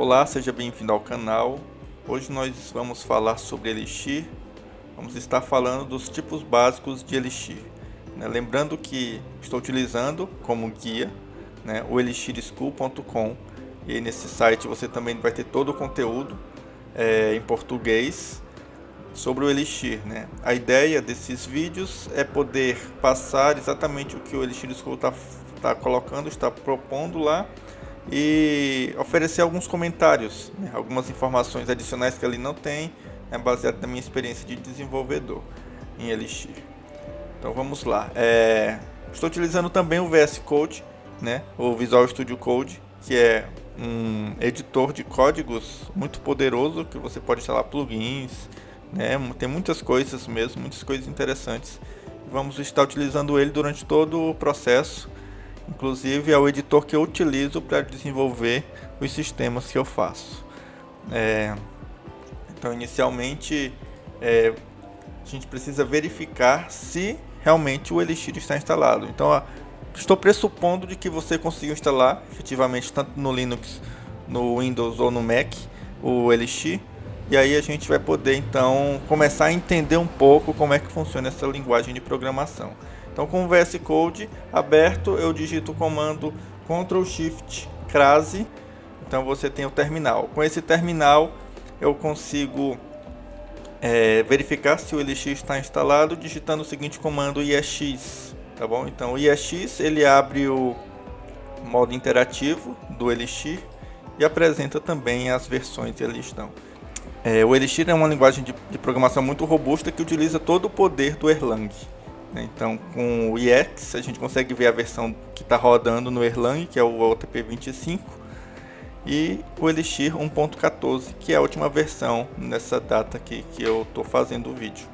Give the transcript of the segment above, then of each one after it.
Olá, seja bem-vindo ao canal. Hoje nós vamos falar sobre Elixir. Vamos estar falando dos tipos básicos de Elixir, né? Lembrando que estou utilizando como guia, né, o elixirschool.com, e nesse site você também vai ter todo o conteúdo em português sobre o Elixir, né? A ideia desses vídeos é poder passar exatamente o que o Elixir School está colocando, está propondo lá, e oferecer alguns comentários, né, algumas informações adicionais que ele não tem, né, baseado na minha experiência de desenvolvedor em Elixir. Então vamos lá. Estou utilizando também o VS Code, né, o Visual Studio Code, que é um editor de códigos muito poderoso, que você pode instalar plugins, né, tem muitas coisas mesmo, muitas coisas interessantes. Vamos estar utilizando ele durante todo o processo. Inclusive é o editor que eu utilizo para desenvolver os sistemas que eu faço. Então inicialmente a gente precisa verificar se realmente o Elixir está instalado. Então estou pressupondo de que você conseguiu instalar efetivamente tanto no Linux, no Windows ou no Mac o Elixir. E aí a gente vai poder então começar a entender um pouco como é que funciona essa linguagem de programação. Então, com o VS Code aberto, eu digito o comando Ctrl Shift crase. Então você tem o terminal. Com esse terminal eu consigo verificar se o Elixir está instalado digitando o seguinte comando IEX, tá bom? Então o IEX ele abre o modo interativo do Elixir e apresenta também as versões que ali estão. O Elixir é uma linguagem de programação muito robusta que utiliza todo o poder do Erlang. Então, com o IEX, a gente consegue ver a versão que está rodando no Erlang, que é o OTP25, e o Elixir 1.14, que é a última versão nessa data aqui que eu estou fazendo o vídeo.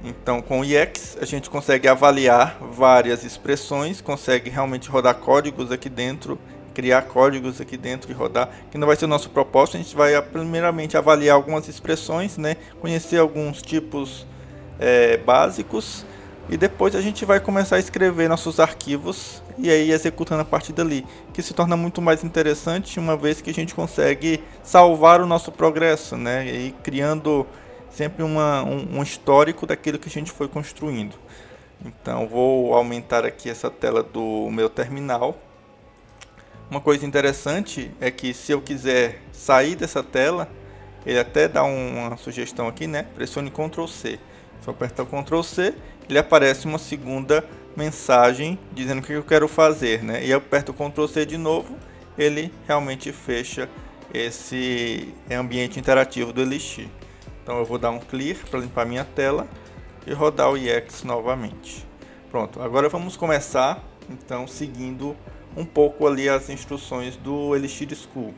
Então, com o IEX, a gente consegue avaliar várias expressões, consegue realmente rodar códigos aqui dentro, criar códigos aqui dentro e rodar, que não vai ser o nosso propósito. A gente vai primeiramente avaliar algumas expressões, né? Conhecer alguns tipos básicos, e depois a gente vai começar a escrever nossos arquivos e aí executando a partir dali, que se torna muito mais interessante, uma vez que a gente consegue salvar o nosso progresso, né? E criando sempre um histórico daquilo que a gente foi construindo. Então vou aumentar aqui essa tela do meu terminal. Uma coisa interessante é que se eu quiser sair dessa tela, ele até dá uma sugestão aqui, né? Pressione Ctrl C. Se eu apertar o Ctrl C, ele aparece uma segunda mensagem dizendo o que eu quero fazer, né? E eu aperto o Ctrl C de novo, ele realmente fecha esse ambiente interativo do Elixir. Então eu vou dar um clear para limpar minha tela e rodar o IEX novamente. Pronto, agora vamos começar então seguindo um pouco ali as instruções do Elixir School.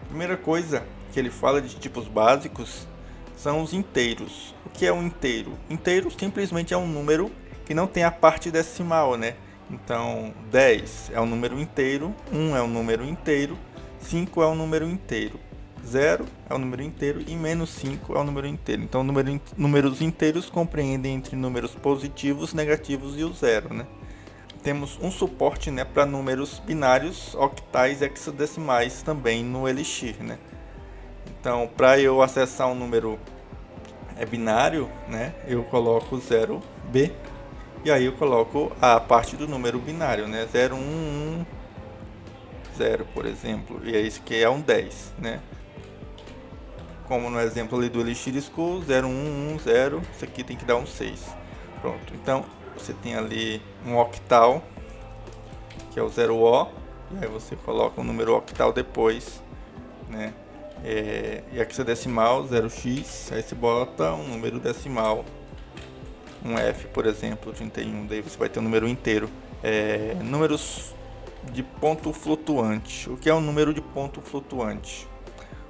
Primeira coisa que ele fala de tipos básicos são os inteiros. O que é um inteiro? Inteiro simplesmente é um número que não tem a parte decimal, né? Então 10 é um número inteiro, 1 é um número inteiro, 5 é um número inteiro, 0 é um número inteiro e menos 5 é um número inteiro. Então números inteiros compreendem entre números positivos, negativos e o zero, né? Temos um suporte, né, para números binários, octais e hexadecimais também no Elixir, né? Então, para eu acessar um número binário, né, eu coloco 0B e aí eu coloco a parte do número binário, né, 0110, por exemplo, e é isso que é um 10, né? Como no exemplo ali do Elixir School, 0110, isso aqui tem que dar um 6. Pronto, então você tem ali um octal, que é o 0O, e aí você coloca um número octal depois, né? E hexadecimal 0x, aí você bota um número decimal, um F, por exemplo, 31, daí você vai ter um número inteiro. Números de ponto flutuante. O que é um número de ponto flutuante?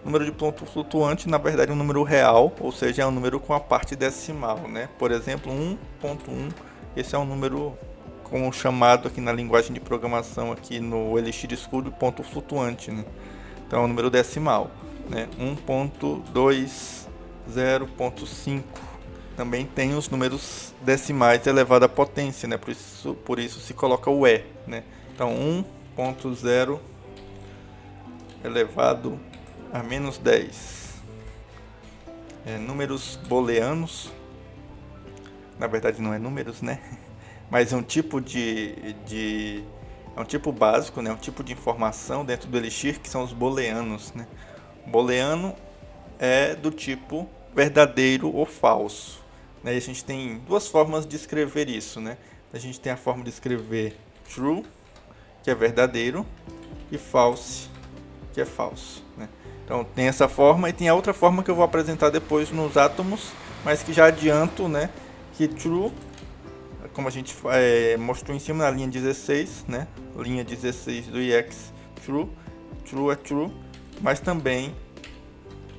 Número de ponto flutuante, na verdade, é um número real, ou seja, é um número com a parte decimal, né? Por exemplo, 1.1, esse é um número como chamado aqui na linguagem de programação aqui no Elixir School de ponto flutuante, né? Então é um número decimal, né? 1.20.5 também tem os números decimais elevado à potência, né? Por isso se coloca o E, né? Então 1.0 elevado a menos 10. Números booleanos, na verdade não é números, né? Mas é um tipo é um tipo básico, né? Um tipo de informação dentro do Elixir que são os booleanos, né? Booleano é do tipo verdadeiro ou falso, né? E a gente tem duas formas de escrever isso, né? A gente tem a forma de escrever true, que é verdadeiro, e false, que é falso, né? Então tem essa forma e tem a outra forma que eu vou apresentar depois nos átomos, mas que já adianto, né, que true, como a gente mostrou em cima na linha 16, né, linha 16 do IEX, true é true, mas também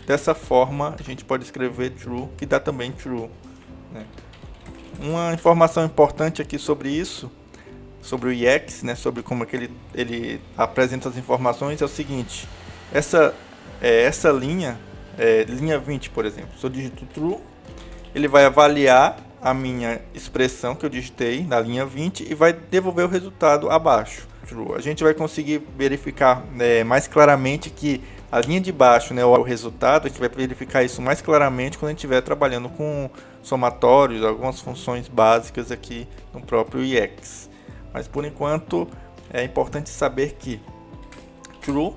dessa forma a gente pode escrever true, que dá também true, né. Uma informação importante aqui sobre isso, sobre o IEX, né, sobre como é que ele apresenta as informações, é o seguinte: essa linha, linha 20, por exemplo, se eu digito true, ele vai avaliar a minha expressão que eu digitei na linha 20 e vai devolver o resultado abaixo. True. A gente vai conseguir verificar mais claramente que a linha de baixo, né, o resultado, a gente vai verificar isso mais claramente quando a gente estiver trabalhando com somatórios, algumas funções básicas aqui no próprio IEX. Mas por enquanto é importante saber que true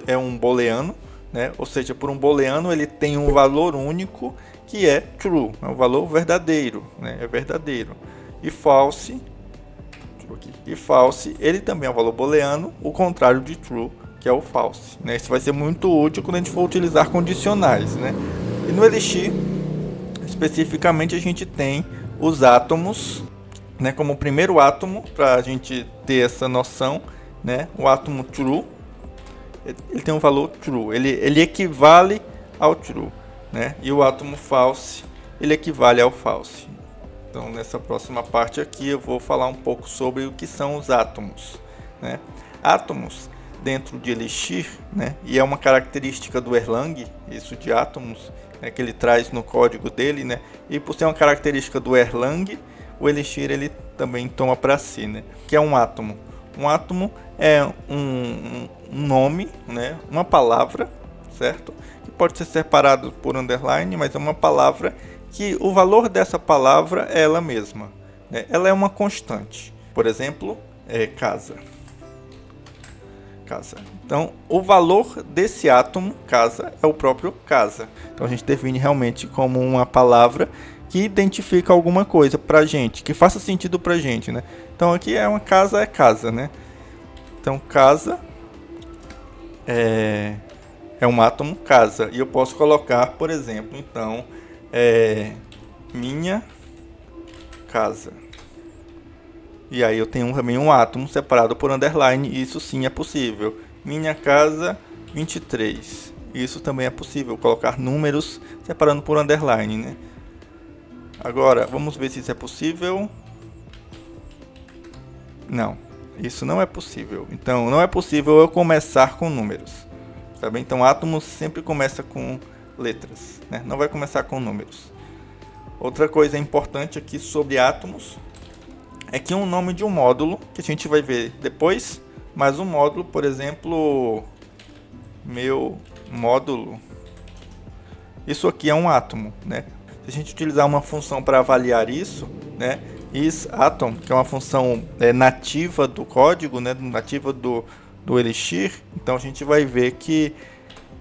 é um booleano, né? Ou seja, por um booleano ele tem um valor único que é true, é um valor verdadeiro, né? É verdadeiro. E false, ele também é um valor booleano, o contrário de true, que é o false, né? Isso vai ser muito útil quando a gente for utilizar condicionais, né? E no Elixir, especificamente, a gente tem os átomos, né, como o primeiro átomo, para a gente ter essa noção, né? O átomo true, ele tem um valor true, ele equivale ao true, né? E o átomo false, ele equivale ao false. Então, nessa próxima parte aqui, eu vou falar um pouco sobre o que são os átomos, né? Átomos, dentro de Elixir, né? E é uma característica do Erlang, isso de átomos, né, que ele traz no código dele, né? E por ser uma característica do Erlang, o Elixir ele também toma para si, né? Que é um átomo. Um átomo é um nome, né? Uma palavra, certo? Que pode ser separado por underline, mas é uma palavra que o valor dessa palavra é ela mesma, né? Ela é uma constante. Por exemplo, casa. Então, o valor desse átomo, casa, é o próprio casa. Então, a gente define realmente como uma palavra que identifica alguma coisa pra gente, que faça sentido pra gente, né? Então, aqui é uma casa, né? Então, casa é um átomo casa. E eu posso colocar, por exemplo, então, minha casa. E aí eu tenho também um átomo separado por underline, e isso sim é possível. Minha casa 23. Isso também é possível, colocar números separando por underline, né? Agora, vamos ver se isso é possível. Não, isso não é possível. Então, não é possível eu começar com números. Tá bem? Então, átomos sempre começa com letras, né? Não vai começar com números. Outra coisa importante aqui sobre átomos é que um nome de um módulo, que a gente vai ver depois, mas um módulo, por exemplo, meu módulo, isso aqui é um átomo, né? Se a gente utilizar uma função para avaliar isso, né, isAtom, que é uma função nativa do código, né, nativa do Elixir, então a gente vai ver que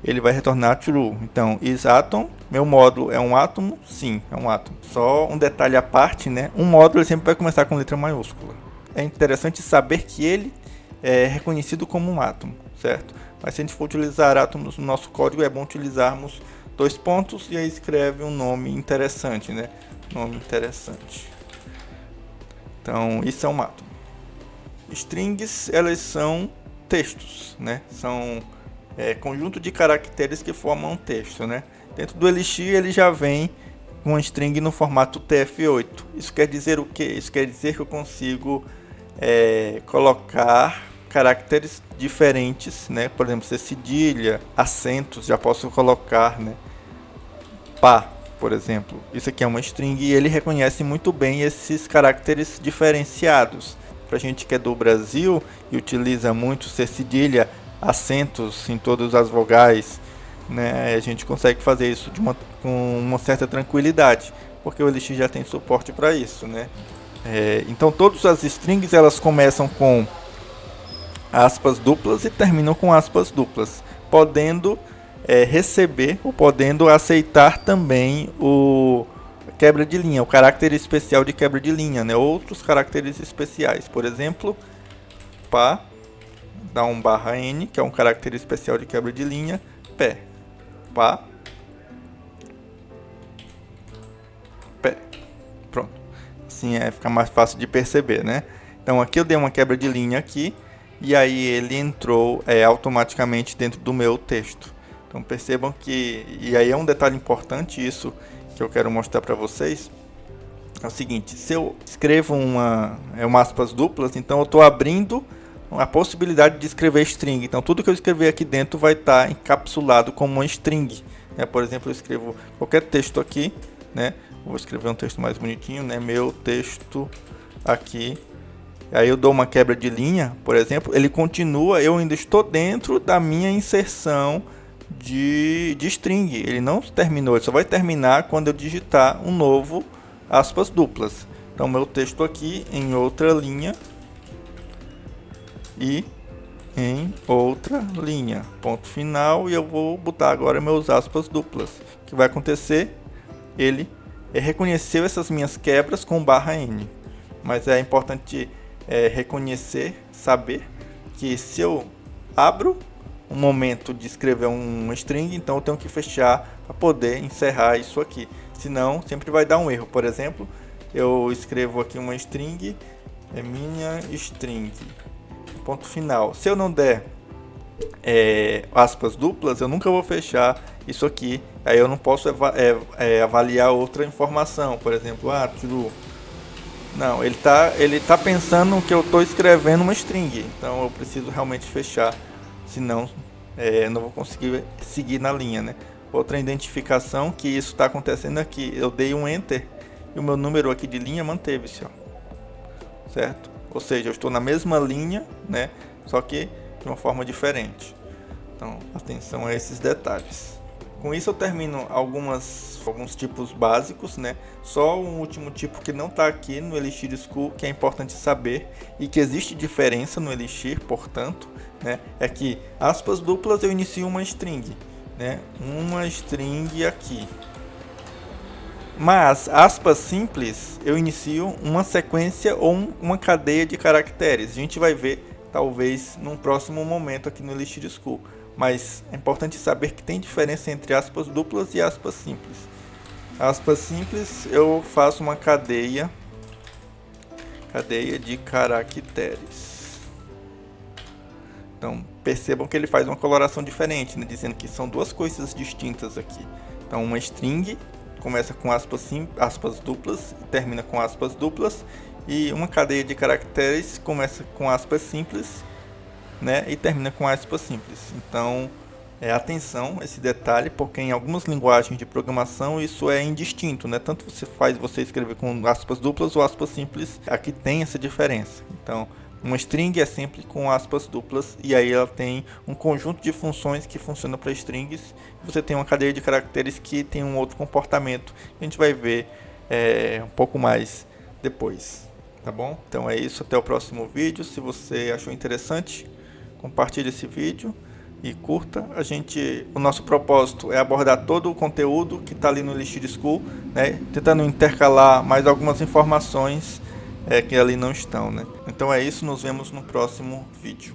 ele vai retornar true. Então, isAtom, meu módulo é um átomo? Sim, é um átomo. Só um detalhe à parte, né? Um módulo ele sempre vai começar com letra maiúscula. É interessante saber que ele é reconhecido como um átomo, certo? Mas se a gente for utilizar átomos no nosso código, é bom utilizarmos dois pontos e aí escreve um nome interessante, né? Nome interessante. Então, isso é um átomo. Strings, elas são textos, né? São conjunto de caracteres que formam um texto, né? Dentro do Elixir ele já vem com uma string no formato TF8. Isso quer dizer o quê? Isso quer dizer que eu consigo colocar caracteres diferentes, né? Por exemplo, se cedilha, acentos, já posso colocar, né? Pá, por exemplo. Isso aqui é uma string e ele reconhece muito bem esses caracteres diferenciados. Pra gente que é do Brasil e utiliza muito C cedilha, acentos em todas as vogais, né? A gente consegue fazer isso com uma certa tranquilidade, porque o Elixir já tem suporte para isso, né? Então todas as strings elas começam com aspas duplas e terminam com aspas duplas, podendo receber ou podendo aceitar também o quebra de linha, o caráter especial de quebra de linha, né? Outros caracteres especiais, por exemplo, pá, dá um barra n, que é um caráter especial de quebra de linha, pé, pá, pé, pronto. Assim fica mais fácil de perceber, né? Então aqui eu dei uma quebra de linha aqui, e aí ele entrou automaticamente dentro do meu texto. Então percebam que, e aí é um detalhe importante isso que eu quero mostrar para vocês, é o seguinte: se eu escrevo uma aspas duplas, então eu estou abrindo a possibilidade de escrever string. Então tudo que eu escrever aqui dentro vai estar encapsulado como uma string, né? Por exemplo, eu escrevo qualquer texto aqui, né? Vou escrever um texto mais bonitinho, né? Meu texto aqui. Aí eu dou uma quebra de linha, por exemplo, ele continua, eu ainda estou dentro da minha inserção de string. Ele não terminou, ele só vai terminar quando eu digitar um novo aspas duplas. Então meu texto aqui em outra linha e em outra linha, ponto final, e eu vou botar agora meus aspas duplas. O que vai acontecer? Ele reconheceu essas minhas quebras com barra n, mas é importante reconhecer, saber que se eu abro um momento de escrever um string, então eu tenho que fechar para poder encerrar isso aqui, senão sempre vai dar um erro. Por exemplo, eu escrevo aqui uma string, é minha string, ponto final. Se eu não der aspas duplas, eu nunca vou fechar isso aqui, aí eu não posso avaliar outra informação, por exemplo, true. Não, ele tá pensando que eu estou escrevendo uma string, então eu preciso realmente fechar, senão eu não vou conseguir seguir na linha, né? Outra identificação que isso está acontecendo aqui, eu dei um enter e o meu número aqui de linha manteve-se, ó, certo? Ou seja, eu estou na mesma linha, né? Só que de uma forma diferente. Então, atenção a esses detalhes. Com isso eu termino alguns tipos básicos, né? Só um último tipo que não está aqui no Elixir School, que é importante saber, e que existe diferença no Elixir, portanto, né? É que aspas duplas eu inicio uma string, né? Uma string aqui. Mas aspas simples eu inicio uma sequência ou uma cadeia de caracteres. A gente vai ver talvez num próximo momento aqui no Elixir School. Mas é importante saber que tem diferença entre aspas duplas e aspas simples. Aspas simples eu faço uma cadeia de caracteres. Então percebam que ele faz uma coloração diferente, né? Dizendo que são duas coisas distintas aqui. Então uma string começa com aspas duplas e termina com aspas duplas, e uma cadeia de caracteres começa com aspas simples, né, e termina com aspas simples. Então atenção a esse detalhe, porque em algumas linguagens de programação isso é indistinto, né? Tanto você escrever com aspas duplas ou aspas simples, aqui tem essa diferença. Então uma string é sempre com aspas duplas, e aí ela tem um conjunto de funções que funcionam para strings. Você tem uma cadeia de caracteres que tem um outro comportamento, que a gente vai ver um pouco mais depois, tá bom? Então é isso, até o próximo vídeo. Se você achou interessante, compartilhe esse vídeo e curta. O nosso propósito é abordar todo o conteúdo que está ali no Elixir School, né? Tentando intercalar mais algumas informações que ali não estão, né? Então é isso, nos vemos no próximo vídeo.